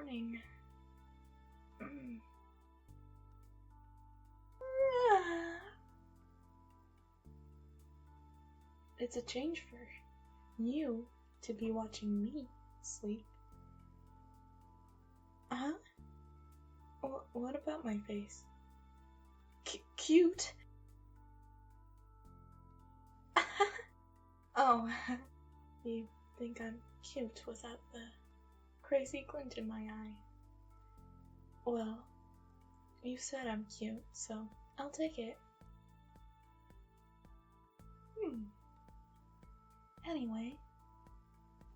morning. It's a change for you to be watching me sleep. Huh? What about my face? Cute? Oh, you think I'm cute without the crazy glint in my eye? Well, you said I'm cute, so I'll take it. Anyway,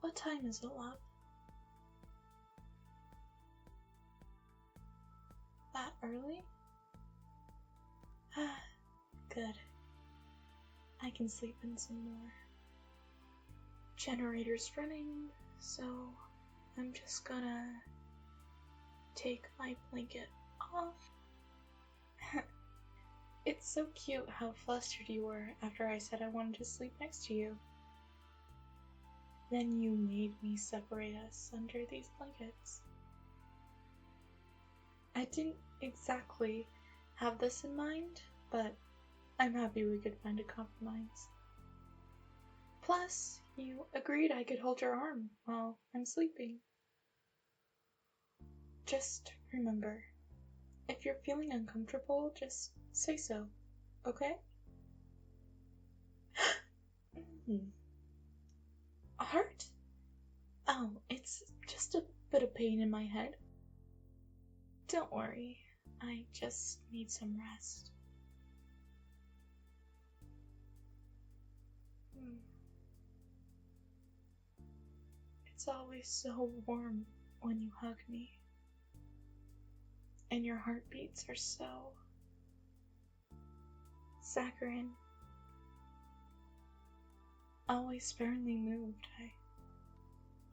what time is it, love? That early? Good. I can sleep in some more. Generator's running, so I'm just gonna take my blanket off. It's so cute how flustered you were after I said I wanted to sleep next to you. Then you made me separate us under these blankets. I didn't exactly have this in mind, but I'm happy we could find a compromise. Plus, you agreed I could hold your arm while I'm sleeping. Just remember, if you're feeling uncomfortable, just say so, okay? Heart? Oh, it's just a bit of pain in my head. Don't worry, I just need some rest. It's always so warm when you hug me. And your heartbeats are so saccharine. Always sparingly moved, I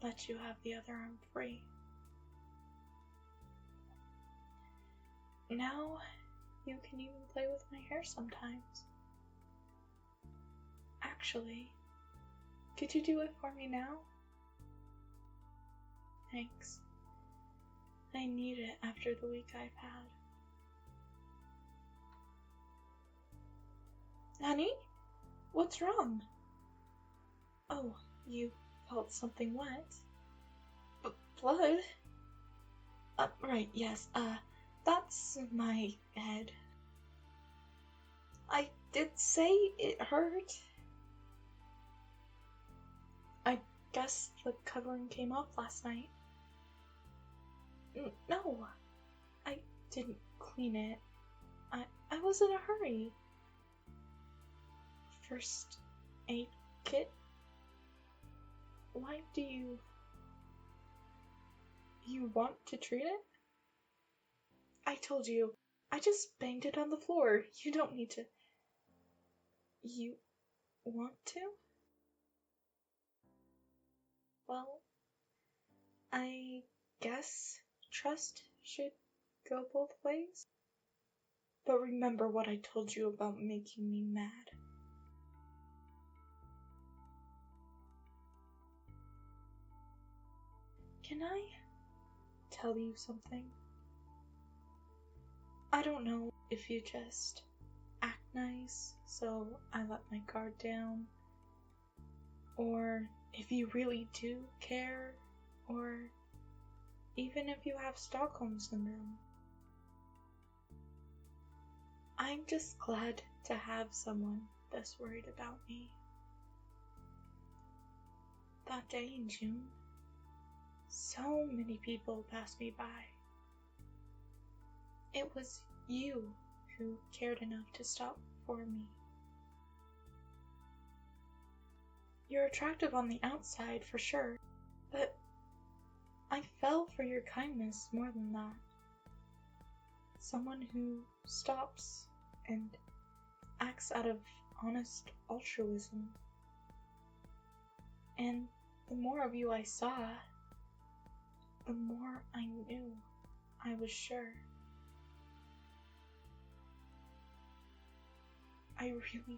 let you have the other arm free. Now you can even play with my hair sometimes. Actually, could you do it for me now? Thanks. I need it after the week I've had. Honey? What's wrong? Oh, you felt something wet. Blood? Right, yes, that's my head. I did say it hurt. I guess the covering came off last night. No, I didn't clean it. I was in a hurry. First aid kit? Why do you want to treat it? I told you, I just banged it on the floor. You don't need to. You want to? Well, I guess trust should go both ways. But remember what I told you about making me mad. Can I tell you something? I don't know if you just act nice, so I let my guard down, or if you really do care, or even if you have Stockholm Syndrome. I'm just glad to have someone that's worried about me. That day in June, so many people passed me by. It was you who cared enough to stop for me. You're attractive on the outside for sure, but I fell for your kindness more than that. Someone who stops and acts out of honest altruism. And the more of you I saw, the more I knew I was sure. I really,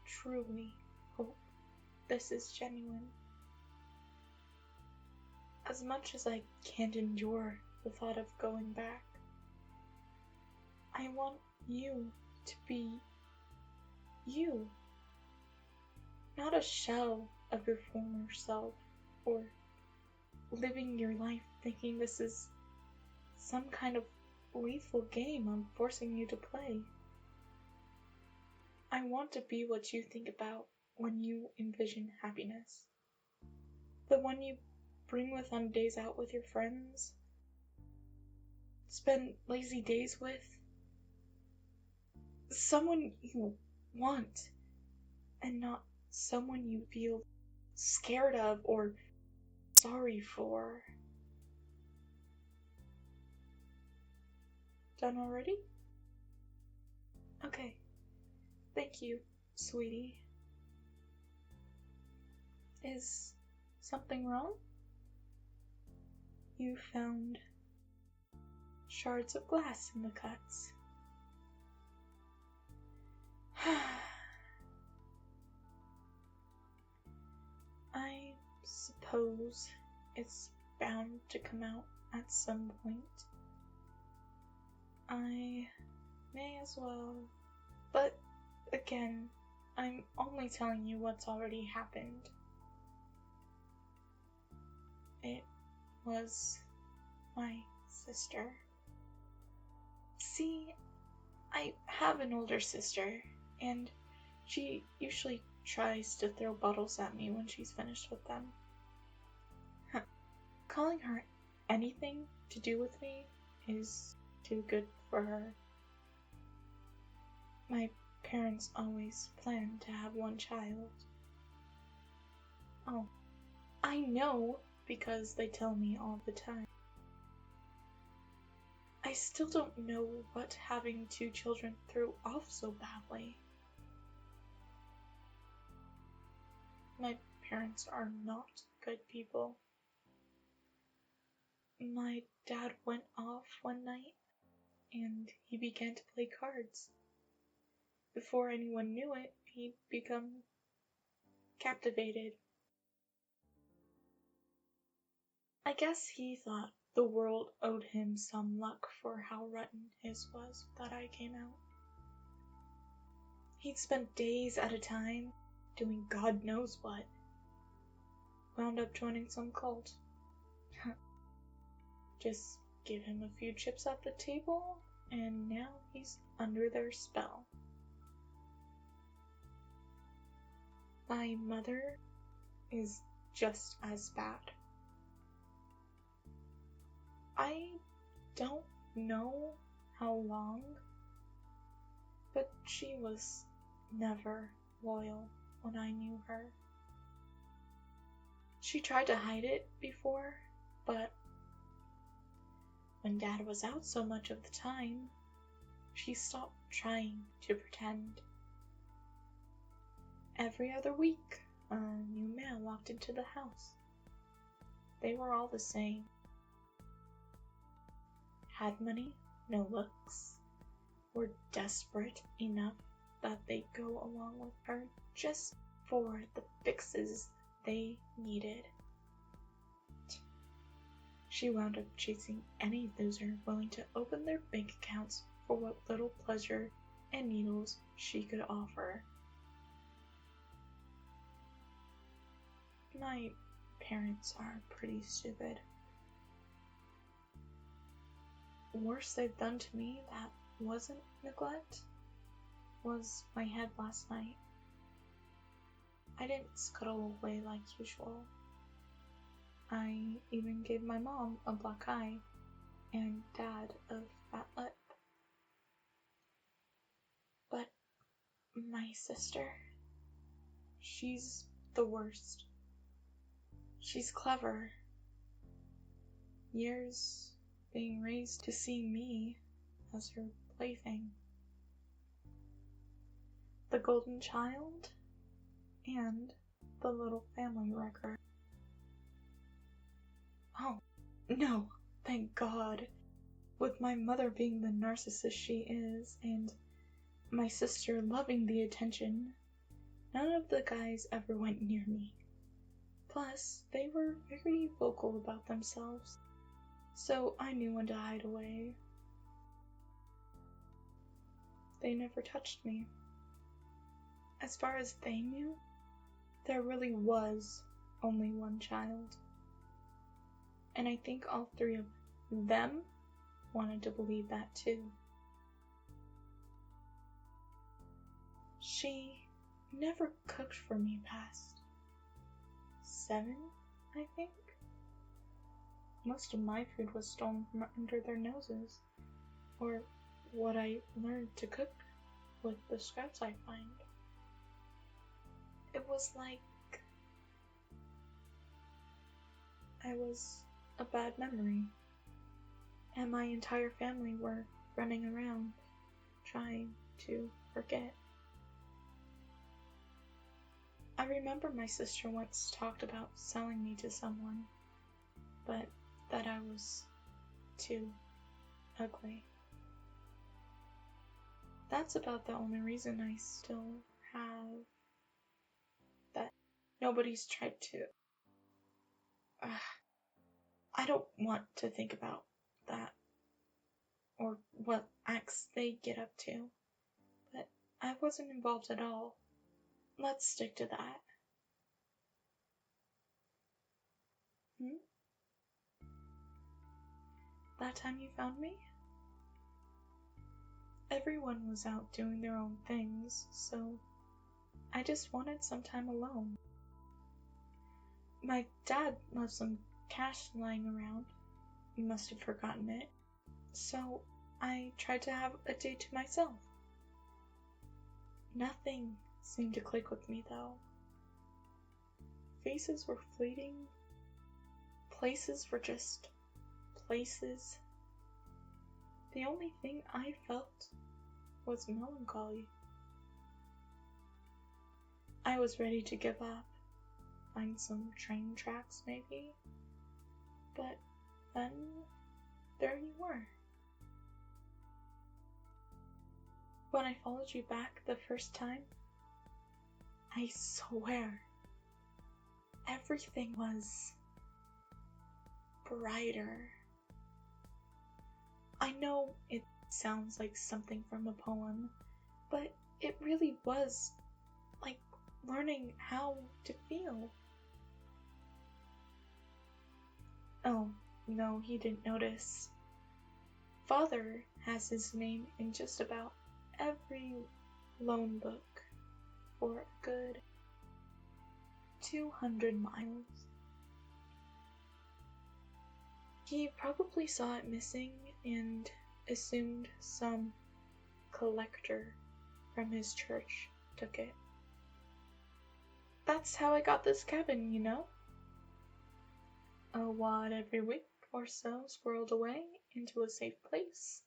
truly hope this is genuine. as much as I can't endure the thought of going back, I want you to be you, not a shell of your former self, or living your life thinking this is some kind of lethal game I'm forcing you to play. I want to be what you think about when you envision happiness. The one you bring with on days out with your friends, spend lazy days with, someone you want, and not someone you feel scared of or sorry for. Done already? Okay. Thank you, sweetie. Is something wrong? You found shards of glass in the cuts. I suppose it's bound to come out at some point. I may as well. But again, I'm only telling you what's already happened. It was my sister. See, I have an older sister, and she usually tries to throw bottles at me when she's finished with them. Calling her anything to do with me is too good for her. My parents always planned to have one child. Oh, I know because they tell me all the time. I still don't know what having 2 children threw off so badly. My parents are not good people. My dad went off one night and he began to play cards. Before anyone knew it, he'd become captivated. I guess he thought the world owed him some luck for how rotten his was that I came out. He'd spent days at a time doing God knows what. Wound up joining some cult. Just give him a few chips at the table, and now he's under their spell. My mother is just as bad. I don't know how long, but she was never loyal when I knew her. She tried to hide it before, but when Dad was out so much of the time, she stopped trying to pretend. Every other week, a new man walked into the house. They were all the same. Had money, no looks, were desperate enough that they'd go along with her just for the fixes they needed. She wound up chasing any loser willing to open their bank accounts for what little pleasure and needles she could offer. My parents are pretty stupid. Worst they've done to me that wasn't neglect was my head last night. I didn't scuttle away like usual. I even gave my mom a black eye and Dad a fat lip. But my sister, she's the worst. She's clever. Years being raised to see me as her plaything. The golden child and the little family wrecker. Oh, no, thank God. With my mother being the narcissist she is, and my sister loving the attention, none of the guys ever went near me. Plus, they were very vocal about themselves, so I knew when to hide away. They never touched me. As far as they knew, there really was only one child. And I think all three of them wanted to believe that too. She never cooked for me past 7, I think. Most of my food was stolen from under their noses, or what I learned to cook with the scraps I find. It was like I was a bad memory, and my entire family were running around trying to forget. I remember my sister once talked about selling me to someone, but that I was too ugly. That's about the only reason I still have that. Nobody's tried to. I don't want to think about that or what acts they get up to, but I wasn't involved at all. Let's stick to that. That time you found me? Everyone was out doing their own things, so I just wanted some time alone. My dad left some cash lying around. He must have forgotten it. So I tried to have a day to myself. Nothing seemed to click with me though. Faces were fleeting. Places were just places. The only thing I felt was melancholy. I was ready to give up, find some train tracks maybe, but then there you were. When I followed you back the first time, I swear, everything was brighter. I know it sounds like something from a poem, but it really was like learning how to feel. Oh, no, he didn't notice. Father has his name in just about every loan book for a good 200 miles. He probably saw it missing and assumed some collector from his church took it. That's how I got this cabin, you know? A wad every week or so squirreled away into a safe place.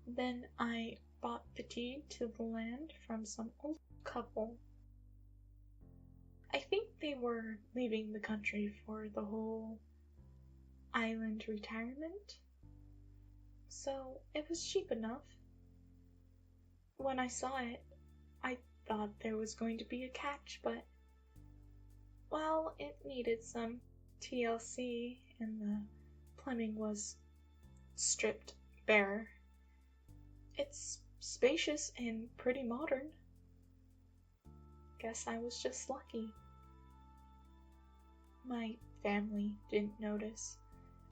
Then I bought the deed to the land from some old couple. I think they were leaving the country for the whole island retirement, so it was cheap enough. When I saw it, I thought there was going to be a catch, but, well, it needed some TLC and the plumbing was stripped bare. It's spacious and pretty modern. Guess I was just lucky. My family didn't notice.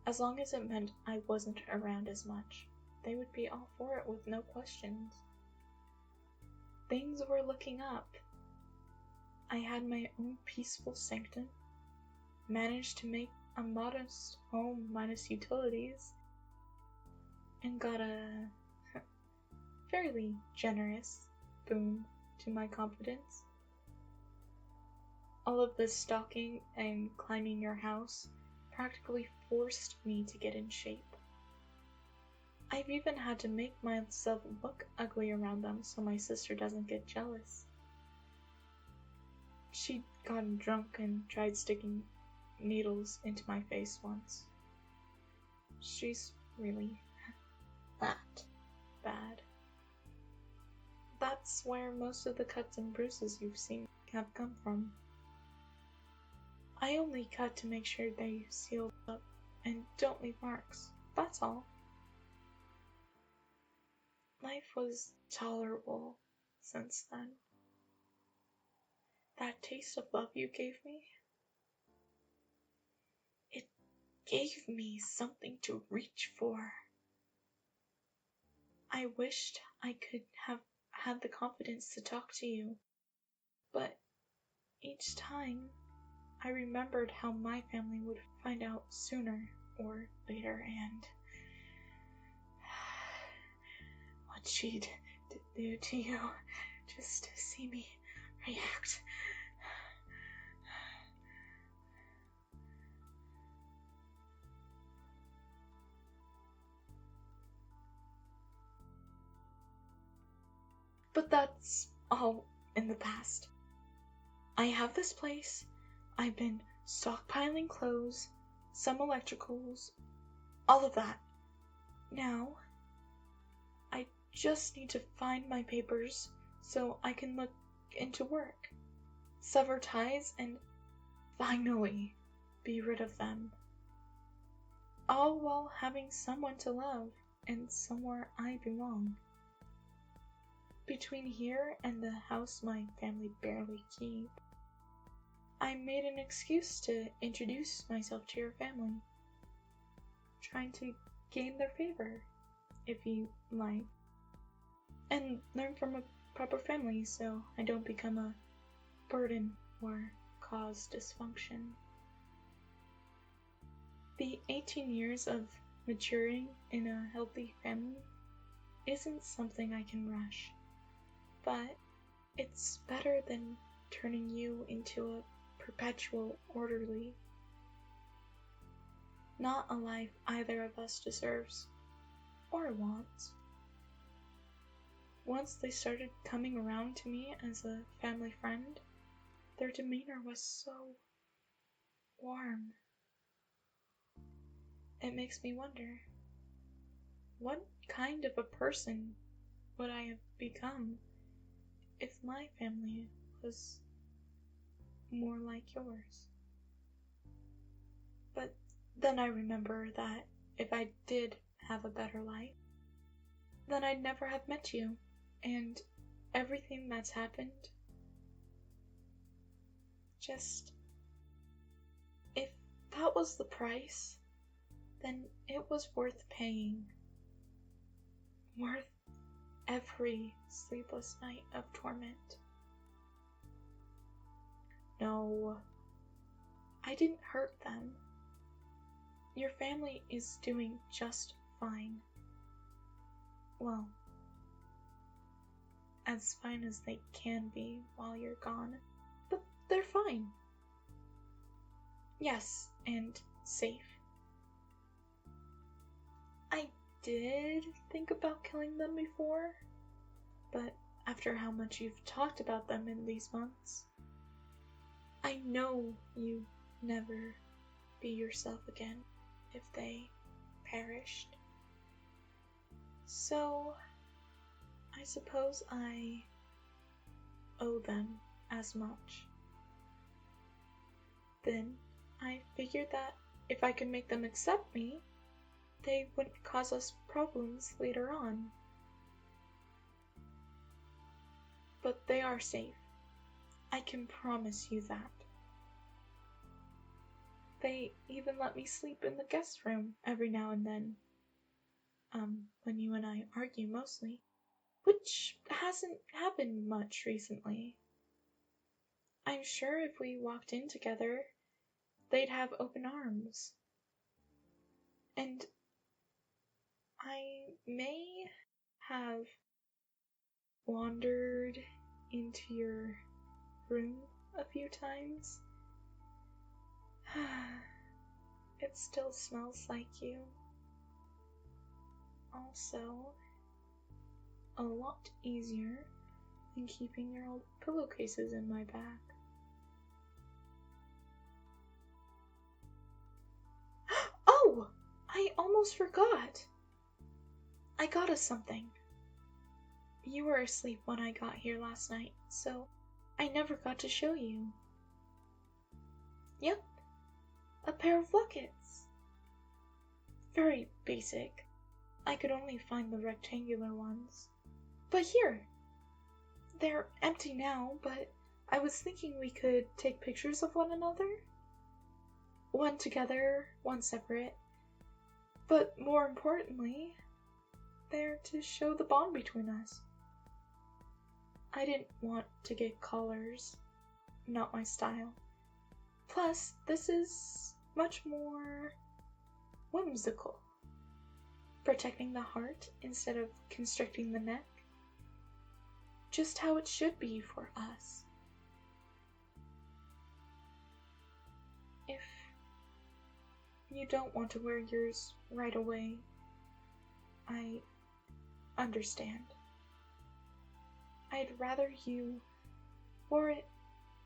As long as it meant I wasn't around as much, they would be all for it with no questions. Things were looking up. I had my own peaceful sanctum, managed to make a modest home minus utilities, and got a fairly generous boon to my confidence. All of this stalking and climbing your house practically forced me to get in shape. I've even had to make myself look ugly around them so my sister doesn't get jealous. She'd gotten drunk and tried sticking needles into my face once. She's really that bad. That's where most of the cuts and bruises you've seen have come from. I only cut to make sure they sealed up and don't leave marks. That's all. Life was tolerable since then. That taste of love you gave me, it gave me something to reach for. I wished I could have had the confidence to talk to you, but each time I remembered how my family would find out sooner or later and what she'd do to you just to see me react. But that's all in the past. I have this place. I've been stockpiling clothes, some electricals, all of that. Now, I just need to find my papers so I can look into work, sever ties, and finally be rid of them. All while having someone to love and somewhere I belong. Between here and the house my family barely keep, I made an excuse to introduce myself to your family, trying to gain their favor, if you like, and learn from a proper family so I don't become a burden or cause dysfunction. The 18 years of maturing in a healthy family isn't something I can rush, but it's better than turning you into a perpetual orderly. Not a life either of us deserves or wants. Once they started coming around to me as a family friend, their demeanor was so warm. It makes me wonder, what kind of a person would I have become if my family was more like yours? But then I remember that if I did have a better life, then I'd never have met you, and everything that's happened, just, if that was the price, then it was worth paying. Worth every sleepless night of torment. No, I didn't hurt them. Your family is doing just fine. Well, as fine as they can be while you're gone, but they're fine. Yes, and safe. I did think about killing them before, but after how much you've talked about them in these months, I know you never be yourself again if they perished. So, I suppose I owe them as much. Then, I figured that if I could make them accept me, they wouldn't cause us problems later on. But they are safe. I can promise you that. They even let me sleep in the guest room every now and then. When you and I argue mostly, which hasn't happened much recently. I'm sure if we walked in together, they'd have open arms. And I may have wandered into your room a few times. It still smells like you. Also, a lot easier than keeping your old pillowcases in my bag. Oh! I almost forgot! I got us something. You were asleep when I got here last night, so I never got to show you. Yep, pair of lockets. Very basic. I could only find the rectangular ones. But here! They're empty now, but I was thinking we could take pictures of one another. One together, one separate. But more importantly, they're to show the bond between us. I didn't want to get collars. Not my style. Plus, this is much more whimsical. Protecting the heart instead of constricting the neck. Just how it should be for us. If you don't want to wear yours right away, I understand. I'd rather you wore it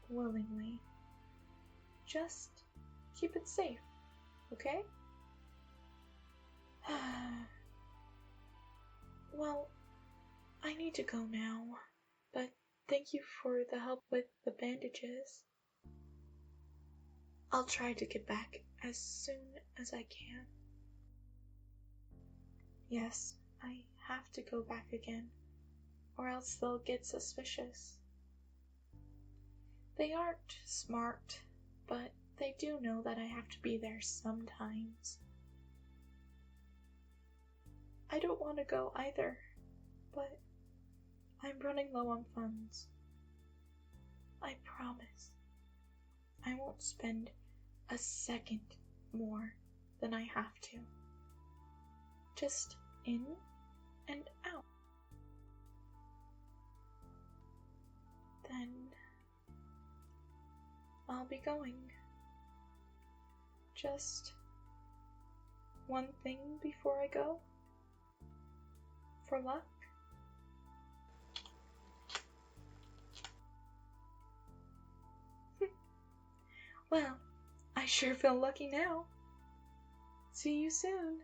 willingly. Just keep it safe, okay? Well, I need to go now, but thank you for the help with the bandages. I'll try to get back as soon as I can. Yes, I have to go back again, or else they'll get suspicious. They aren't smart, but they do know that I have to be there sometimes. I don't want to go either, but I'm running low on funds. I promise I won't spend a second more than I have to. Just in and out. Then I'll be going. Just one thing before I go? For luck? Well, I sure feel lucky now. See you soon.